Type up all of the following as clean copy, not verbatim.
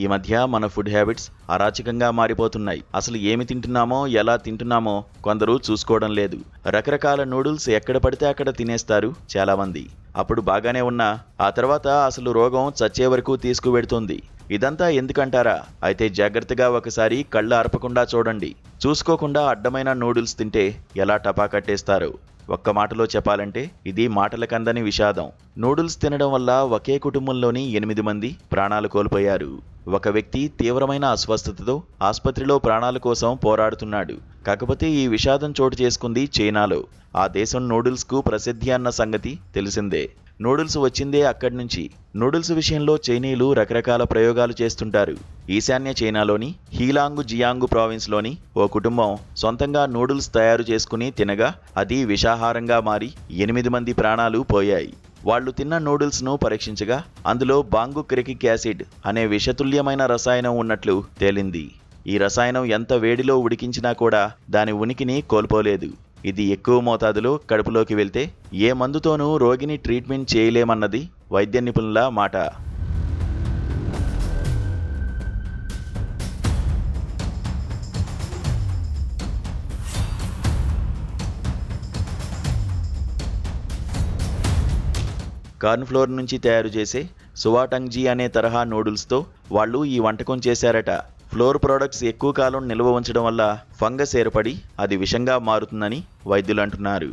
ఈ మధ్య మన ఫుడ్ హ్యాబిట్స్ అరాచకంగా మారిపోతున్నాయి. అసలు ఏమి తింటున్నామో, ఎలా తింటున్నామో కొందరు చూసుకోవడం లేదు. రకరకాల నూడిల్స్ ఎక్కడ పడితే అక్కడ తినేస్తారు చాలామంది. అప్పుడు బాగానే ఉన్నా ఆ తర్వాత అసలు రోగం చచ్చే వరకు తీసుకువెడుతుంది. ఇదంతా ఎందుకంటారా? అయితే జాగ్రత్తగా ఒకసారి కళ్ళు ఆర్పకుండా చూడండి. చూసుకోకుండా అడ్డమైన నూడిల్స్ తింటే ఎలా టపా కట్టేస్తారు. ఒక్క మాటలో చెప్పాలంటే ఇది మాటలకందని విషాదం. నూడిల్స్ తినడం వల్ల ఒకే కుటుంబంలోని 8 మంది ప్రాణాలు కోల్పోయారు. ఒక వ్యక్తి తీవ్రమైన అస్వస్థతతో ఆసుపత్రిలో ప్రాణాల కోసం పోరాడుతున్నాడు. కాకపోతే ఈ విషాదం చోటు చేసుకుంది చైనాలో. ఆ దేశం నూడిల్స్కు ప్రసిద్ధి అన్న సంగతి తెలిసిందే. నూడిల్స్ వచ్చిందే అక్కడి నుంచి. నూడిల్స్ విషయంలో చైనీయులు రకరకాల ప్రయోగాలు చేస్తుంటారు. ఈశాన్య చైనాలోని హీలాంగు జియాంగు ప్రావిన్స్లోని ఓ కుటుంబం సొంతంగా నూడిల్స్ తయారు చేసుకుని తినగా అది విషాహారంగా మారి 8 మంది ప్రాణాలు పోయాయి. వాళ్లు తిన్న నూడిల్స్ను పరీక్షించగా అందులో బాంగుక్రికిక్ యాసిడ్ అనే విషతుల్యమైన రసాయనం ఉన్నట్లు తేలింది. ఈ రసాయనం ఎంత వేడిలో ఉడికించినా కూడా దాని ఉనికిని కోల్పోలేదు. ఇది ఎక్కువ మోతాదులో కడుపులోకి వెళ్తే ఏ మందుతోనూ రోగిని ట్రీట్మెంట్ చేయలేమన్నది వైద్య నిపుణుల మాట. కార్న్ ఫ్లోర్ నుంచి తయారు చేసే సువాటంగ్జీ అనే తరహా నూడిల్స్తో వాళ్ళు ఈ వంటకం చేశారట. ఫ్లోర్ ప్రోడక్ట్స్ ఎక్కువ కాలం నిల్వ ఉంచడం వల్ల ఫంగస్ ఏర్పడి అది విషంగా మారుతుందని వైద్యులు అంటున్నారు.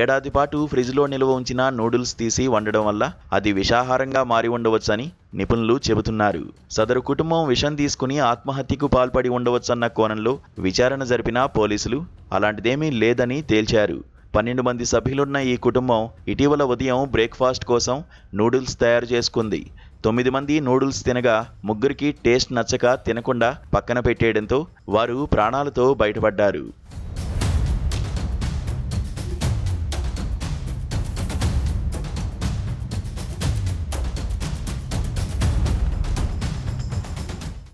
ఏడాది పాటు ఫ్రిడ్జ్లో నిల్వ ఉంచిన నూడిల్స్ తీసి వండడం వల్ల అది విషాహారంగా మారి ఉండవచ్చని నిపుణులు చెబుతున్నారు. సదరు కుటుంబం విషం తీసుకుని ఆత్మహత్యకు పాల్పడి ఉండవచ్చన్న కోణంలో విచారణ జరిపిన పోలీసులు అలాంటిదేమీ లేదని తేల్చారు. 12 మంది సభ్యులున్న ఈ కుటుంబం ఇటీవల ఉదయం బ్రేక్ఫాస్ట్ కోసం నూడిల్స్ తయారు చేసుకుంది. 9 మంది నూడిల్స్ తినగా 3కి టేస్ట్ నచ్చక తినకుండా పక్కన పెట్టేయడంతో వారు ప్రాణాలతో బయటపడ్డారు.